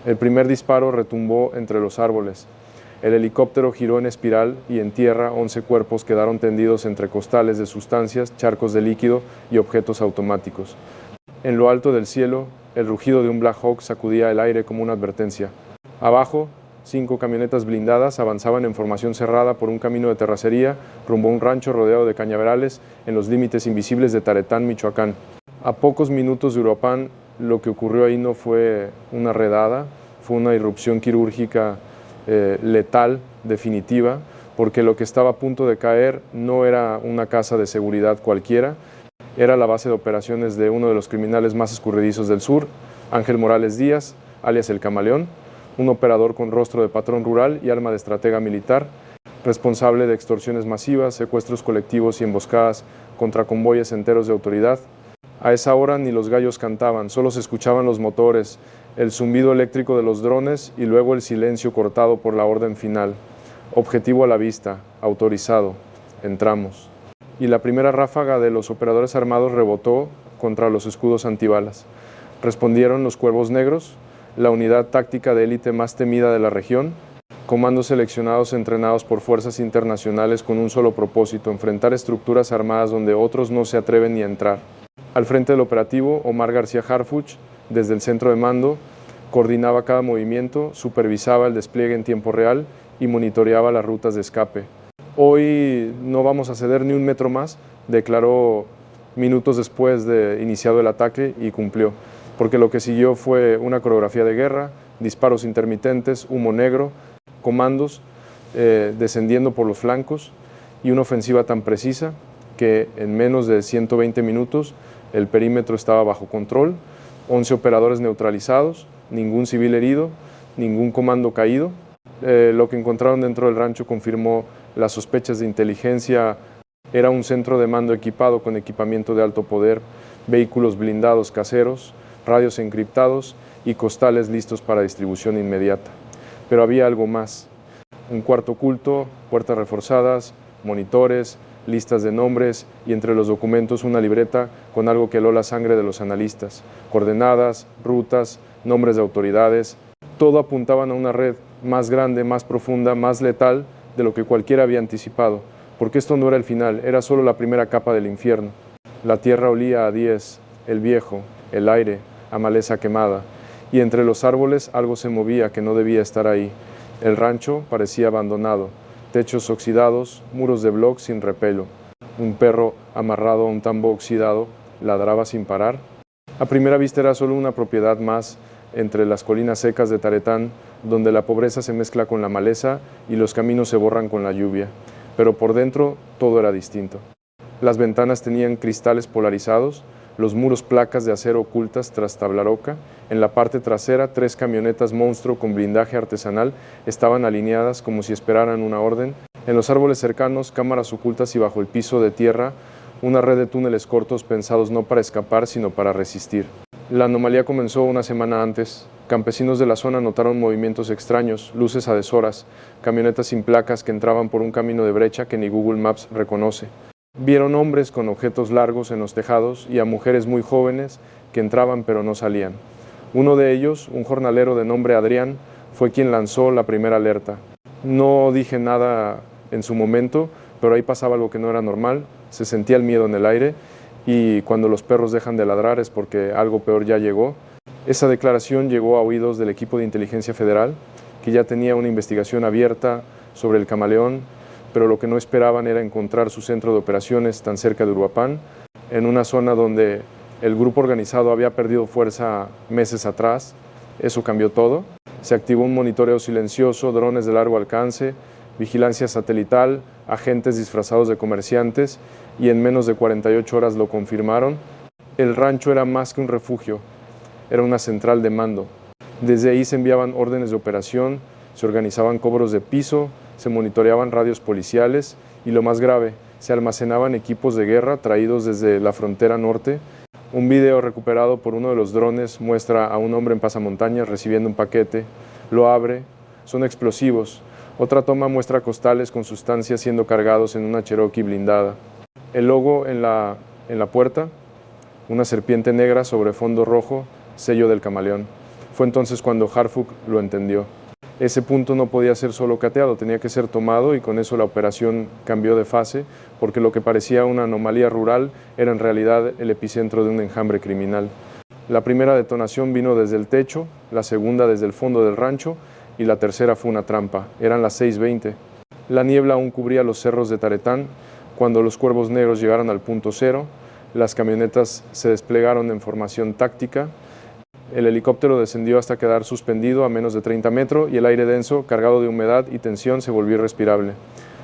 El primer disparo retumbó entre los árboles. El helicóptero giró en espiral y en tierra 11 cuerpos quedaron tendidos entre costales de sustancias, charcos de líquido y objetos automáticos. En lo alto del cielo, el rugido de un Black Hawk sacudía el aire como una advertencia. Abajo, 5 camionetas blindadas avanzaban en formación cerrada por un camino de terracería rumbo a un rancho rodeado de cañaverales en los límites invisibles de Taretán, Michoacán. A pocos minutos de Uruapan, lo que ocurrió ahí no fue una redada, fue una irrupción quirúrgica letal, definitiva, porque lo que estaba a punto de caer no era una casa de seguridad cualquiera, era la base de operaciones de uno de los criminales más escurridizos del sur, Ángel Morales Díaz, alias El Camaleón, un operador con rostro de patrón rural y alma de estratega militar, responsable de extorsiones masivas, secuestros colectivos y emboscadas contra convoyes enteros de autoridad. A esa hora ni los gallos cantaban, solo se escuchaban los motores, el zumbido eléctrico de los drones y luego el silencio cortado por la orden final. Objetivo a la vista, autorizado, entramos. Y la primera ráfaga de los operadores armados rebotó contra los escudos antibalas. Respondieron los Cuervos Negros, la unidad táctica de élite más temida de la región, comandos seleccionados entrenados por fuerzas internacionales con un solo propósito, enfrentar estructuras armadas donde otros no se atreven ni a entrar. Al frente del operativo, Omar García Harfuch, desde el centro de mando, coordinaba cada movimiento, supervisaba el despliegue en tiempo real y monitoreaba las rutas de escape. Hoy no vamos a ceder ni un metro más, declaró minutos después de iniciado el ataque y cumplió, porque lo que siguió fue una coreografía de guerra, disparos intermitentes, humo negro, comandos descendiendo por los flancos y una ofensiva tan precisa que en menos de 120 minutos el perímetro estaba bajo control, 11 operadores neutralizados, ningún civil herido, ningún comando caído. Lo que encontraron dentro del rancho confirmó las sospechas de inteligencia. Era un centro de mando equipado con equipamiento de alto poder, vehículos blindados caseros, radios encriptados y costales listos para distribución inmediata. Pero había algo más. Un cuarto oculto, puertas reforzadas, monitores, listas de nombres y entre los documentos una libreta con algo que heló la sangre de los analistas. Coordenadas, rutas, nombres de autoridades. Todo apuntaban a una red más grande, más profunda, más letal de lo que cualquiera había anticipado. Porque esto no era el final, era solo la primera capa del infierno. La tierra olía a diez, el viejo, el aire, a maleza quemada. Y entre los árboles algo se movía que no debía estar ahí. El rancho parecía abandonado. Techos oxidados, muros de bloc sin repelo. Un perro amarrado a un tambo oxidado ladraba sin parar. A primera vista era solo una propiedad más entre las colinas secas de Taretán, donde la pobreza se mezcla con la maleza y los caminos se borran con la lluvia. Pero por dentro todo era distinto. Las ventanas tenían cristales polarizados, los muros placas de acero ocultas tras tablaroca. En la parte trasera, 3 camionetas monstruo con blindaje artesanal estaban alineadas como si esperaran una orden. En los árboles cercanos, cámaras ocultas y bajo el piso de tierra, una red de túneles cortos pensados no para escapar, sino para resistir. La anomalía comenzó una semana antes. Campesinos de la zona notaron movimientos extraños, luces a deshoras, camionetas sin placas que entraban por un camino de brecha que ni Google Maps reconoce. Vieron hombres con objetos largos en los tejados y a mujeres muy jóvenes que entraban pero no salían. Uno de ellos, un jornalero de nombre Adrián, fue quien lanzó la primera alerta. No dije nada en su momento, pero ahí pasaba algo que no era normal, se sentía el miedo en el aire y cuando los perros dejan de ladrar es porque algo peor ya llegó. Esa declaración llegó a oídos del equipo de inteligencia federal, que ya tenía una investigación abierta sobre el Camaleón, pero lo que no esperaban era encontrar su centro de operaciones tan cerca de Uruapan, en una zona donde el grupo organizado había perdido fuerza meses atrás. Eso cambió todo. Se activó un monitoreo silencioso, drones de largo alcance, vigilancia satelital, agentes disfrazados de comerciantes, y en menos de 48 horas lo confirmaron. El rancho era más que un refugio, era una central de mando. Desde ahí se enviaban órdenes de operación, se organizaban cobros de piso, se monitoreaban radios policiales y lo más grave, se almacenaban equipos de guerra traídos desde la frontera norte. Un video recuperado por uno de los drones muestra a un hombre en pasamontañas recibiendo un paquete, lo abre, son explosivos. Otra toma muestra costales con sustancias siendo cargados en una Cherokee blindada. El logo en la puerta, una serpiente negra sobre fondo rojo, sello del Camaleón. Fue entonces cuando Harfuch lo entendió. Ese punto no podía ser solo cateado, tenía que ser tomado, y con eso la operación cambió de fase, porque lo que parecía una anomalía rural era en realidad el epicentro de un enjambre criminal. La primera detonación vino desde el techo, la segunda desde el fondo del rancho, y la tercera fue una trampa. Eran las 6:20. La niebla aún cubría los cerros de Taretán cuando los Cuervos Negros llegaron al punto cero. Las camionetas se desplegaron en formación táctica. El helicóptero descendió hasta quedar suspendido a menos de 30 metros, y el aire denso, cargado de humedad y tensión, se volvió irrespirable.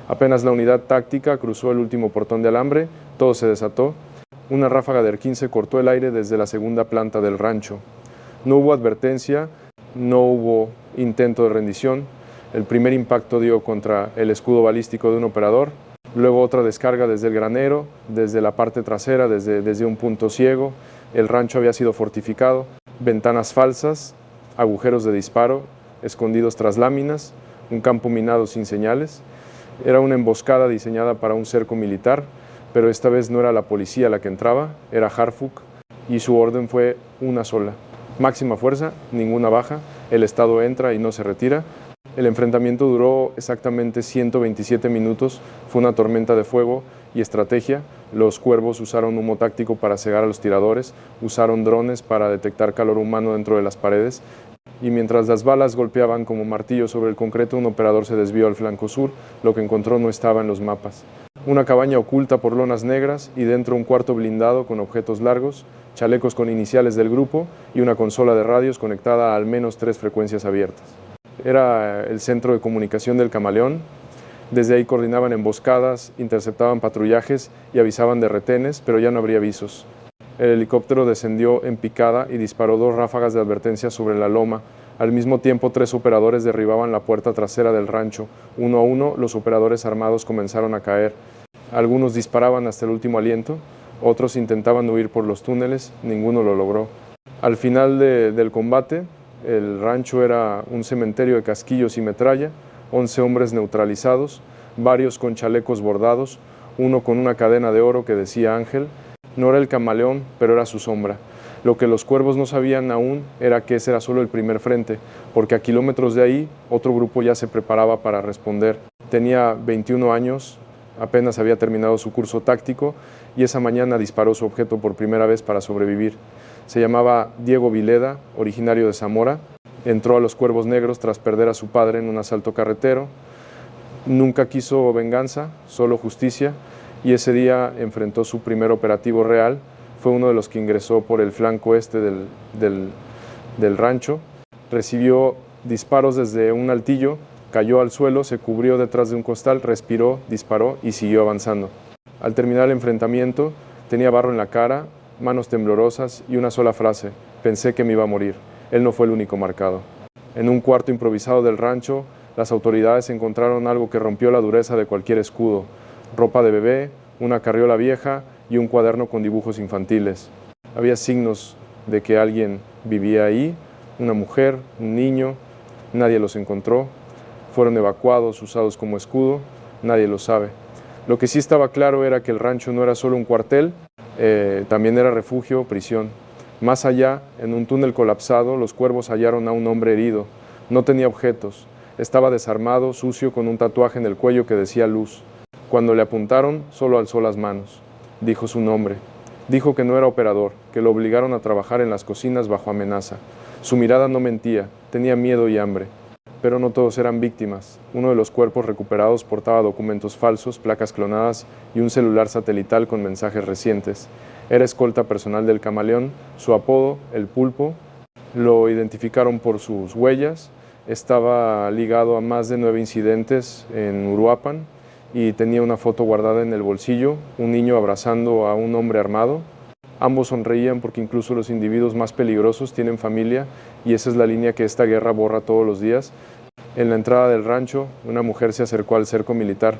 Apenas la unidad táctica cruzó el último portón de alambre, todo se desató. Una ráfaga de R-15 cortó el aire desde la segunda planta del rancho. No hubo advertencia, no hubo intento de rendición. El primer impacto dio contra el escudo balístico de un operador, luego otra descarga desde el granero, desde la parte trasera, desde un punto ciego. El rancho había sido fortificado, ventanas falsas, agujeros de disparo, escondidos tras láminas, un campo minado sin señales. Era una emboscada diseñada para un cerco militar, pero esta vez no era la policía la que entraba, era Harfuch, y su orden fue una sola: máxima fuerza, ninguna baja, el Estado entra y no se retira. El enfrentamiento duró exactamente 127 minutos, fue una tormenta de fuego y estrategia. Los Cuervos usaron humo táctico para cegar a los tiradores, usaron drones para detectar calor humano dentro de las paredes, y mientras las balas golpeaban como martillo sobre el concreto, un operador se desvió al flanco sur. Lo que encontró no estaba en los mapas. Una cabaña oculta por lonas negras, y dentro un cuarto blindado con objetos largos, chalecos con iniciales del grupo y una consola de radios conectada a al menos 3 frecuencias abiertas. Era el centro de comunicación del Camaleón. Desde ahí coordinaban emboscadas, interceptaban patrullajes y avisaban de retenes, pero ya no habría avisos. El helicóptero descendió en picada y disparó 2 ráfagas de advertencia sobre la loma. Al mismo tiempo, 3 operadores derribaban la puerta trasera del rancho. Uno a uno, los operadores armados comenzaron a caer. Algunos disparaban hasta el último aliento, otros intentaban huir por los túneles, ninguno lo logró. Al final del combate, el rancho era un cementerio de casquillos y metralla, 11 hombres neutralizados, varios con chalecos bordados, uno con una cadena de oro que decía Ángel. No era el Camaleón, pero era su sombra. Lo que los Cuervos no sabían aún era que ese era solo el primer frente, porque a kilómetros de ahí otro grupo ya se preparaba para responder. Tenía 21 años, apenas había terminado su curso táctico, y esa mañana disparó su objeto por primera vez para sobrevivir. Se llamaba Diego Vileda, originario de Zamora. Entró a los Cuervos Negros tras perder a su padre en un asalto carretero. Nunca quiso venganza, solo justicia, y ese día enfrentó su primer operativo real. Fue uno de los que ingresó por el flanco este del rancho. Recibió disparos desde un altillo, cayó al suelo, se cubrió detrás de un costal, respiró, disparó y siguió avanzando. Al terminar el enfrentamiento, tenía barro en la cara, manos temblorosas y una sola frase: pensé que me iba a morir. Él no fue el único marcado. En un cuarto improvisado del rancho, las autoridades encontraron algo que rompió la dureza de cualquier escudo: ropa de bebé, una carriola vieja y un cuaderno con dibujos infantiles. Había signos de que alguien vivía ahí, una mujer, un niño. Nadie los encontró. Fueron evacuados, usados como escudo. Nadie lo sabe. Lo que sí estaba claro era que el rancho no era solo un cuartel, también era refugio, prisión. Más allá, en un túnel colapsado, los Cuervos hallaron a un hombre herido. No tenía objetos. Estaba desarmado, sucio, con un tatuaje en el cuello que decía Luz. Cuando le apuntaron, solo alzó las manos. Dijo su nombre. Dijo que no era operador, que lo obligaron a trabajar en las cocinas bajo amenaza. Su mirada no mentía, tenía miedo y hambre. Pero no todos eran víctimas. Uno de los cuerpos recuperados portaba documentos falsos, placas clonadas y un celular satelital con mensajes recientes. Era escolta personal del Camaleón. Su apodo, el Pulpo, lo identificaron por sus huellas. Estaba ligado a más de 9 incidentes en Uruapan y tenía una foto guardada en el bolsillo, un niño abrazando a un hombre armado. Ambos sonreían porque incluso los individuos más peligrosos tienen familia, y esa es la línea que esta guerra borra todos los días. En la entrada del rancho, una mujer se acercó al cerco militar.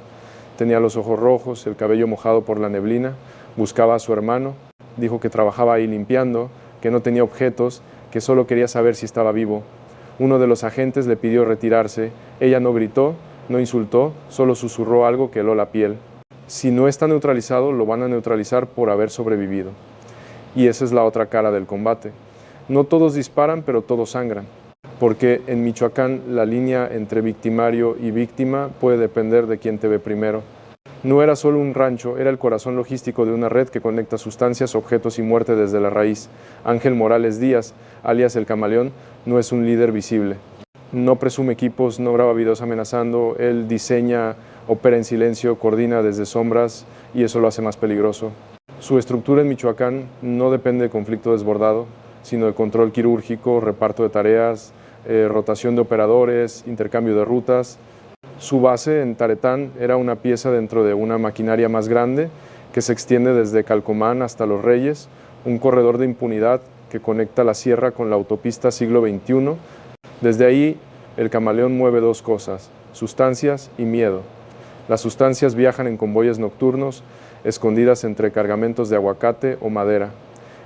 Tenía los ojos rojos, el cabello mojado por la neblina. Buscaba a su hermano. Dijo que trabajaba ahí limpiando, que no tenía objetos, que solo quería saber si estaba vivo. Uno de los agentes le pidió retirarse. Ella no gritó, no insultó, solo susurró algo que heló la piel. Si no está neutralizado, lo van a neutralizar por haber sobrevivido. Y esa es la otra cara del combate. No todos disparan, pero todos sangran, porque en Michoacán la línea entre victimario y víctima puede depender de quién te ve primero. No era solo un rancho, era el corazón logístico de una red que conecta sustancias, objetos y muerte desde la raíz. Ángel Morales Díaz, alias El Camaleón, no es un líder visible. No presume equipos, no graba videos amenazando, él diseña, opera en silencio, coordina desde sombras y eso lo hace más peligroso. Su estructura en Michoacán no depende de conflicto desbordado, sino de control quirúrgico, reparto de tareas, rotación de operadores, intercambio de rutas. Su base en Taretán era una pieza dentro de una maquinaria más grande que se extiende desde Calcomán hasta Los Reyes, un corredor de impunidad que conecta la sierra con la autopista siglo XXI. Desde ahí, el camaleón mueve dos cosas, sustancias y miedo. Las sustancias viajan en convoyes nocturnos, escondidas entre cargamentos de aguacate o madera.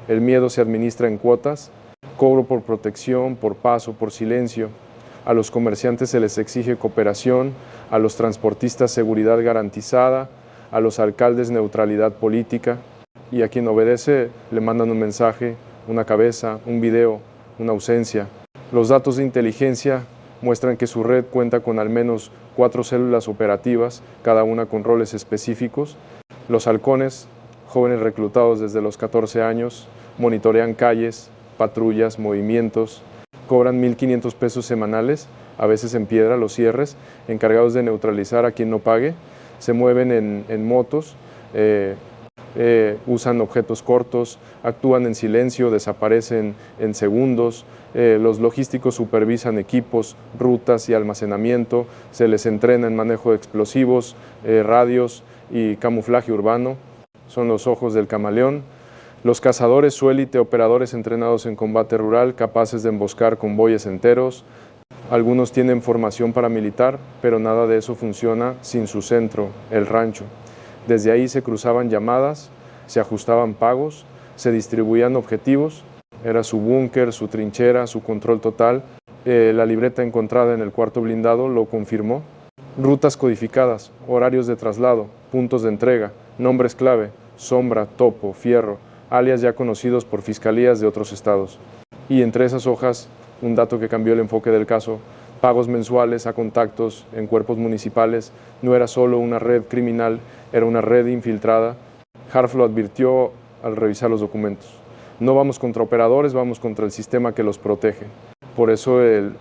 El miedo se administra en cuotas, cobro por protección, por paso, por silencio. A los comerciantes se les exige cooperación, a los transportistas seguridad garantizada, a los alcaldes neutralidad política, y a quien obedece le mandan un mensaje, una cabeza, un video, una ausencia. Los datos de inteligencia muestran que su red cuenta con al menos 4 células operativas, cada una con roles específicos. Los halcones, jóvenes reclutados desde los 14 años, monitorean calles, patrullas, movimientos, cobran 1,500 pesos semanales, a veces en piedra los cierres, encargados de neutralizar a quien no pague. Se mueven en motos, usan objetos cortos, actúan en silencio, desaparecen en segundos. Los logísticos supervisan equipos, rutas y almacenamiento, se les entrena en manejo de explosivos, radios y camuflaje urbano. Son los ojos del camaleón. Los cazadores, su élite, operadores entrenados en combate rural, capaces de emboscar convoyes enteros. Algunos tienen formación paramilitar, pero nada de eso funciona sin su centro, el rancho. Desde ahí se cruzaban llamadas, se ajustaban pagos, se distribuían objetivos. Era su búnker, su trinchera, su control total. La libreta encontrada en el cuarto blindado lo confirmó. Rutas codificadas, horarios de traslado, puntos de entrega, nombres clave, Sombra, Topo, Fierro, alias ya conocidos por fiscalías de otros estados. Y entre esas hojas, un dato que cambió el enfoque del caso, pagos mensuales a contactos en cuerpos municipales. No era solo una red criminal, era una red infiltrada. Harf lo advirtió al revisar los documentos. No vamos contra operadores, vamos contra el sistema que los protege. Por eso el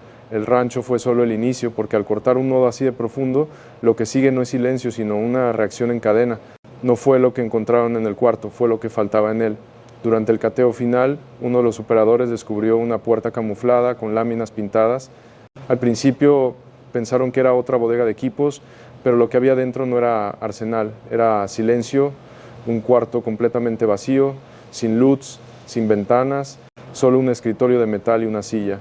rancho fue solo el inicio, porque al cortar un nodo así de profundo, lo que sigue no es silencio, sino una reacción en cadena. No fue lo que encontraron en el cuarto, fue lo que faltaba en él. Durante el cateo final, uno de los operadores descubrió una puerta camuflada con láminas pintadas. Al principio pensaron que era otra bodega de equipos, pero lo que había dentro no era arsenal, era silencio, un cuarto completamente vacío, sin luz, sin ventanas, solo un escritorio de metal y una silla.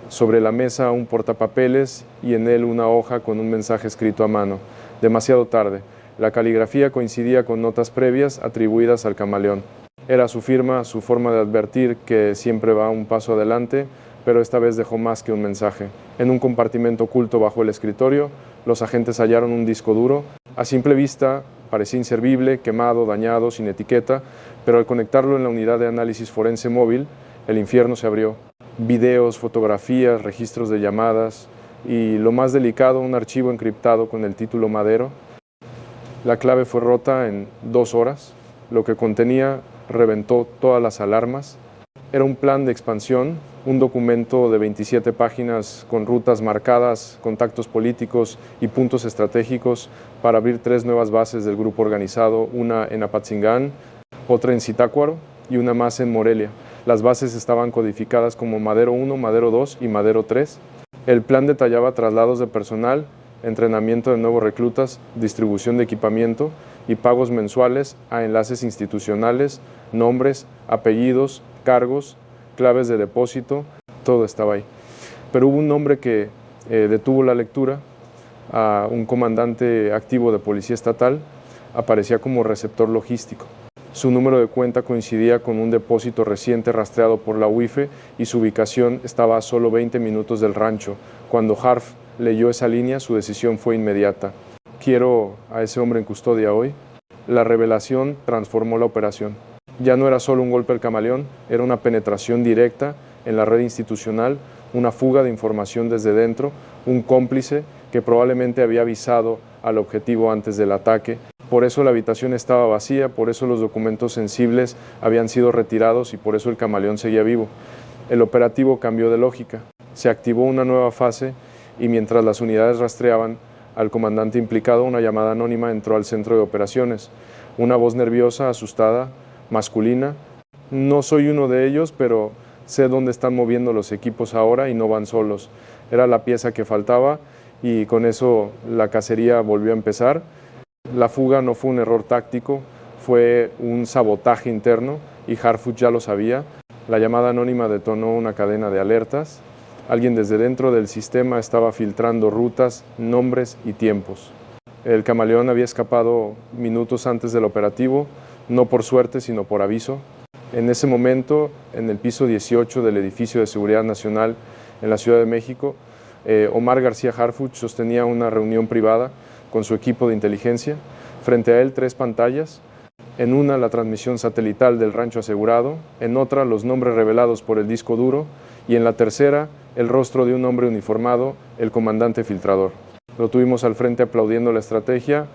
Sobre la mesa un portapapeles y en él una hoja con un mensaje escrito a mano. Demasiado tarde. La caligrafía coincidía con notas previas atribuidas al camaleón. Era su firma, su forma de advertir que siempre va un paso adelante, pero esta vez dejó más que un mensaje. En un compartimento oculto bajo el escritorio, los agentes hallaron un disco duro. A simple vista parecía inservible, quemado, dañado, sin etiqueta, pero al conectarlo en la unidad de análisis forense móvil, el infierno se abrió. Videos, fotografías, registros de llamadas y, lo más delicado, un archivo encriptado con el título Madero. La clave fue rota en 2 horas. Lo que contenía reventó todas las alarmas. Era un plan de expansión, un documento de 27 páginas con rutas marcadas, contactos políticos y puntos estratégicos para abrir 3 nuevas bases del grupo organizado, una en Apatzingán, otra en Zitácuaro y una más en Morelia. Las bases estaban codificadas como Madero 1, Madero 2 y Madero 3. El plan detallaba traslados de personal, entrenamiento de nuevos reclutas, distribución de equipamiento y pagos mensuales a enlaces institucionales, nombres, apellidos, cargos, claves de depósito, todo estaba ahí. Pero hubo un nombre que detuvo la lectura, a un comandante activo de policía estatal, aparecía como receptor logístico. Su número de cuenta coincidía con un depósito reciente rastreado por la UIFE y su ubicación estaba a solo 20 minutos del rancho. Cuando Harf leyó esa línea, su decisión fue inmediata. Quiero a ese hombre en custodia hoy. La revelación transformó la operación. Ya no era solo un golpe al camaleón, era una penetración directa en la red institucional, una fuga de información desde dentro, un cómplice que probablemente había avisado al objetivo antes del ataque. Por eso la habitación estaba vacía, por eso los documentos sensibles habían sido retirados y por eso el camaleón seguía vivo. El operativo cambió de lógica. Se activó una nueva fase y mientras las unidades rastreaban al comandante implicado, una llamada anónima entró al centro de operaciones. Una voz nerviosa, asustada, masculina. No soy uno de ellos, pero sé dónde están moviendo los equipos ahora y no van solos. Era la pieza que faltaba y con eso la cacería volvió a empezar. La fuga no fue un error táctico, fue un sabotaje interno y Harfuch ya lo sabía. La llamada anónima detonó una cadena de alertas. Alguien desde dentro del sistema estaba filtrando rutas, nombres y tiempos. El camaleón había escapado minutos antes del operativo, no por suerte, sino por aviso. En ese momento, en el piso 18 del edificio de Seguridad Nacional en la Ciudad de México, Omar García Harfuch sostenía una reunión privada con su equipo de inteligencia. Frente a él, 3 pantallas. En una, la transmisión satelital del rancho asegurado. En otra, los nombres revelados por el disco duro. Y en la tercera, el rostro de un hombre uniformado, el comandante filtrador. Lo tuvimos al frente aplaudiendo la estrategia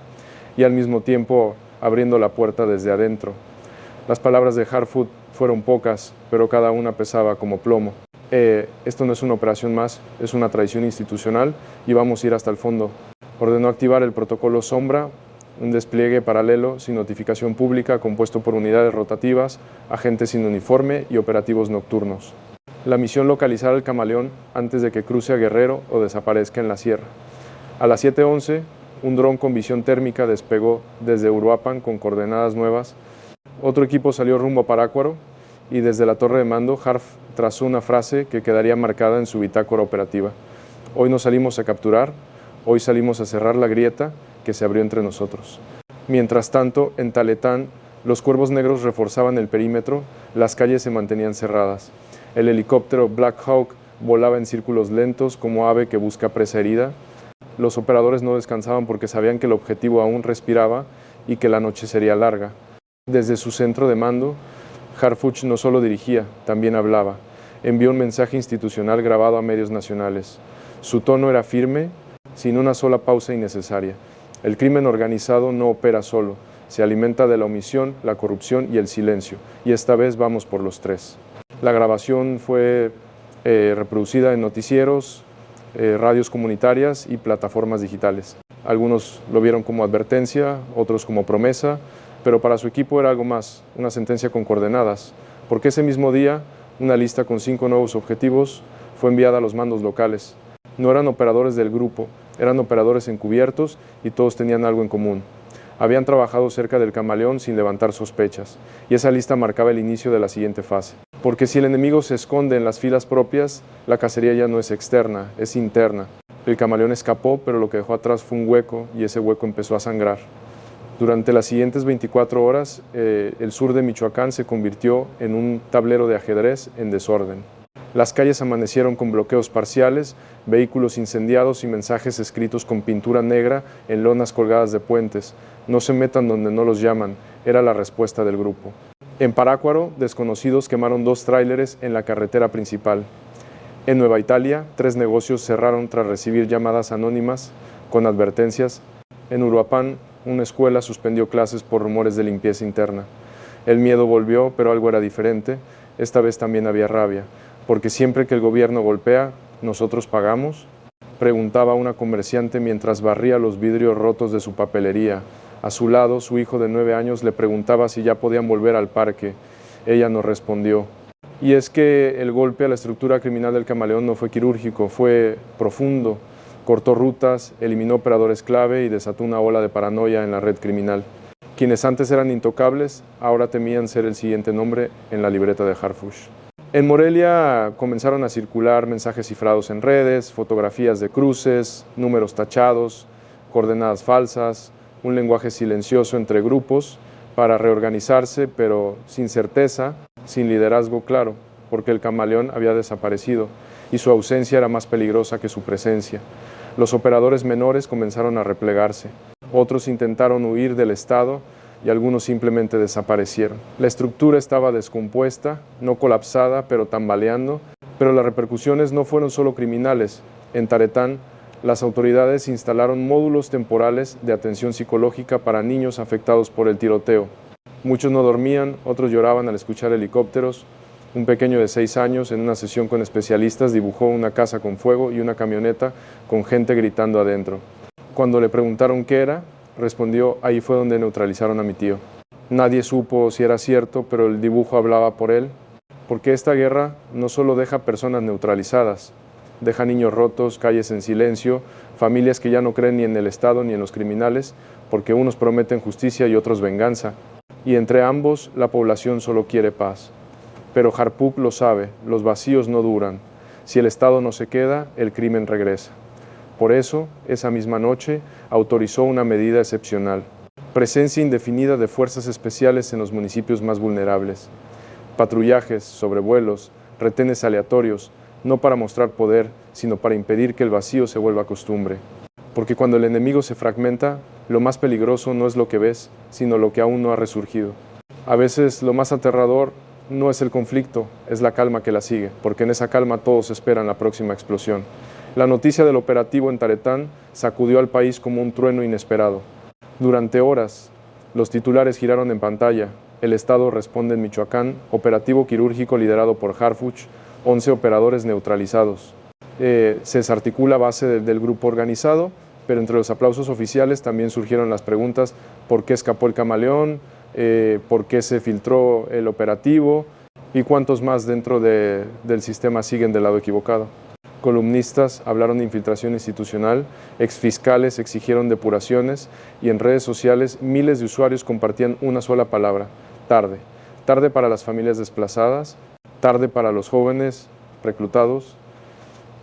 y al mismo tiempo abriendo la puerta desde adentro. Las palabras de Harfuch fueron pocas, pero cada una pesaba como plomo. Esto no es una operación más, es una traición institucional y vamos a ir hasta el fondo. Ordenó activar el protocolo Sombra, un despliegue paralelo sin notificación pública compuesto por unidades rotativas, agentes sin uniforme y operativos nocturnos. La misión: localizar al camaleón antes de que cruce a Guerrero o desaparezca en la sierra. A las 7:11, un dron con visión térmica despegó desde Uruapan con coordenadas nuevas. Otro equipo salió rumbo a Parácuaro y desde la torre de mando, Harf trazó una frase que quedaría marcada en su bitácora operativa. Hoy no salimos a capturar, hoy salimos a cerrar la grieta que se abrió entre nosotros. Mientras tanto, en Taletán, los cuervos negros reforzaban el perímetro, las calles se mantenían cerradas. El helicóptero Black Hawk volaba en círculos lentos como ave que busca presa herida. Los operadores no descansaban porque sabían que el objetivo aún respiraba y que la noche sería larga. Desde su centro de mando, Harfuch no solo dirigía, también hablaba. Envió un mensaje institucional grabado a medios nacionales. Su tono era firme, sin una sola pausa innecesaria. El crimen organizado no opera solo, se alimenta de la omisión, la corrupción y el silencio, y esta vez vamos por los 3. La grabación fue reproducida en noticieros, radios comunitarias y plataformas digitales. Algunos lo vieron como advertencia, otros como promesa, pero para su equipo era algo más, una sentencia con coordenadas, porque ese mismo día una lista con 5 nuevos objetivos fue enviada a los mandos locales. No eran operadores del grupo, eran operadores encubiertos y todos tenían algo en común. Habían trabajado cerca del camaleón sin levantar sospechas, y esa lista marcaba el inicio de la siguiente fase. Porque si el enemigo se esconde en las filas propias, la cacería ya no es externa, es interna. El camaleón escapó, pero lo que dejó atrás fue un hueco, y ese hueco empezó a sangrar. Durante las siguientes 24 horas, el sur de Michoacán se convirtió en un tablero de ajedrez en desorden. Las calles amanecieron con bloqueos parciales, vehículos incendiados y mensajes escritos con pintura negra en lonas colgadas de puentes. No se metan donde no los llaman, era la respuesta del grupo. En Parácuaro, desconocidos quemaron 2 tráileres en la carretera principal. En Nueva Italia, 3 negocios cerraron tras recibir llamadas anónimas con advertencias. En Uruapan, una escuela suspendió clases por rumores de limpieza interna. El miedo volvió, pero algo era diferente. Esta vez también había rabia, porque siempre que el gobierno golpea, ¿nosotros pagamos?, preguntaba una comerciante mientras barría los vidrios rotos de su papelería. A su lado, su hijo de 9 años le preguntaba si ya podían volver al parque. Ella no respondió. Y es que el golpe a la estructura criminal del camaleón no fue quirúrgico, fue profundo. Cortó rutas, eliminó operadores clave y desató una ola de paranoia en la red criminal. Quienes antes eran intocables, ahora temían ser el siguiente nombre en la libreta de Harfuch. En Morelia comenzaron a circular mensajes cifrados en redes, fotografías de cruces, números tachados, coordenadas falsas, un lenguaje silencioso entre grupos para reorganizarse, pero sin certeza, sin liderazgo claro, porque el camaleón había desaparecido y su ausencia era más peligrosa que su presencia. Los operadores menores comenzaron a replegarse, otros intentaron huir del Estado y algunos simplemente desaparecieron. La estructura estaba descompuesta, no colapsada, pero tambaleando. Pero las repercusiones no fueron solo criminales. En Taretán, las autoridades instalaron módulos temporales de atención psicológica para niños afectados por el tiroteo. Muchos no dormían, otros lloraban al escuchar helicópteros. Un pequeño de 6 años, en una sesión con especialistas, dibujó una casa con fuego y una camioneta con gente gritando adentro. Cuando le preguntaron qué era, respondió: ahí fue donde neutralizaron a mi tío. Nadie supo si era cierto, pero el dibujo hablaba por él, porque esta guerra no solo deja personas neutralizadas, deja niños rotos, calles en silencio, familias que ya no creen ni en el Estado ni en los criminales, porque unos prometen justicia y otros venganza, y entre ambos la población solo quiere paz. Pero Harpuk lo sabe, los vacíos no duran. Si el Estado no se queda, el crimen regresa. Por eso, esa misma noche, autorizó una medida excepcional: presencia indefinida de fuerzas especiales en los municipios más vulnerables. Patrullajes, sobrevuelos, retenes aleatorios, no para mostrar poder, sino para impedir que el vacío se vuelva costumbre. Porque cuando el enemigo se fragmenta, lo más peligroso no es lo que ves, sino lo que aún no ha resurgido. A veces lo más aterrador no es el conflicto, es la calma que la sigue, porque en esa calma todos esperan la próxima explosión. La noticia del operativo en Taretán sacudió al país como un trueno inesperado. Durante horas, los titulares giraron en pantalla: el Estado responde en Michoacán, operativo quirúrgico liderado por Harfuch, 11 operadores neutralizados. Se desarticula a base del grupo organizado, pero entre los aplausos oficiales también surgieron las preguntas: ¿por qué escapó el camaleón? ¿Por qué se filtró el operativo? ¿Y cuántos más dentro del sistema siguen del lado equivocado? Columnistas hablaron de infiltración institucional, exfiscales exigieron depuraciones y en redes sociales miles de usuarios compartían una sola palabra: tarde. Tarde para las familias desplazadas, tarde para los jóvenes reclutados,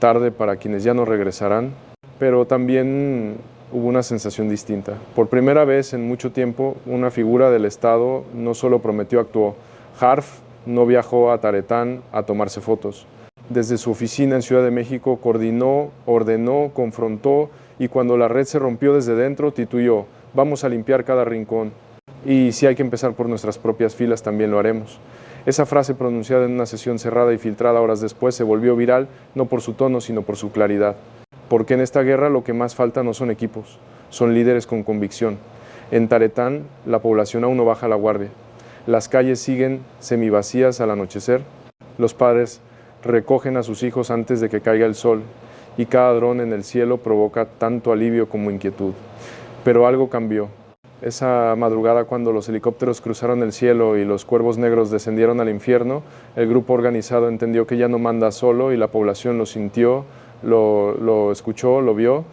tarde para quienes ya no regresarán, pero también hubo una sensación distinta. Por primera vez en mucho tiempo, una figura del Estado no solo prometió, actuó. Harf no viajó a Taretán a tomarse fotos. Desde su oficina en Ciudad de México coordinó, ordenó, confrontó, y cuando la red se rompió desde dentro, tituyó: vamos a limpiar cada rincón. Y si hay que empezar por nuestras propias filas, también lo haremos. Esa frase, pronunciada en una sesión cerrada y filtrada horas después, se volvió viral, no por su tono, sino por su claridad. Porque en esta guerra lo que más falta no son equipos, son líderes con convicción. En Taretán, la población aún no baja la guardia. Las calles siguen semivacías al anochecer. Los padres recogen a sus hijos antes de que caiga el sol, y cada dron en el cielo provoca tanto alivio como inquietud. Pero algo cambió. Esa madrugada, cuando los helicópteros cruzaron el cielo y los cuervos negros descendieron al infierno, el grupo organizado entendió que ya no manda solo, y la población lo sintió, lo escuchó, lo vio.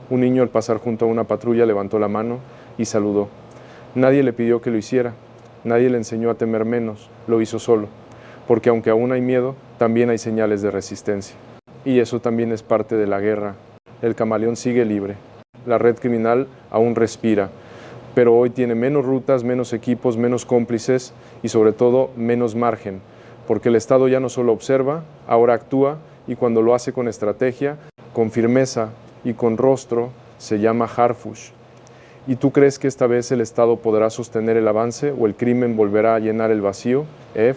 Un niño, al pasar junto a una patrulla, levantó la mano y saludó. Nadie le pidió que lo hiciera, nadie le enseñó a temer menos, lo hizo solo. Porque aunque aún hay miedo, también hay señales de resistencia. Y eso también es parte de la guerra. El camaleón sigue libre. La red criminal aún respira, pero hoy tiene menos rutas, menos equipos, menos cómplices y sobre todo menos margen, porque el Estado ya no solo observa, ahora actúa, y cuando lo hace con estrategia, con firmeza y con rostro, se llama Harfuch. ¿Y tú crees que esta vez el Estado podrá sostener el avance o el crimen volverá a llenar el vacío, Ef?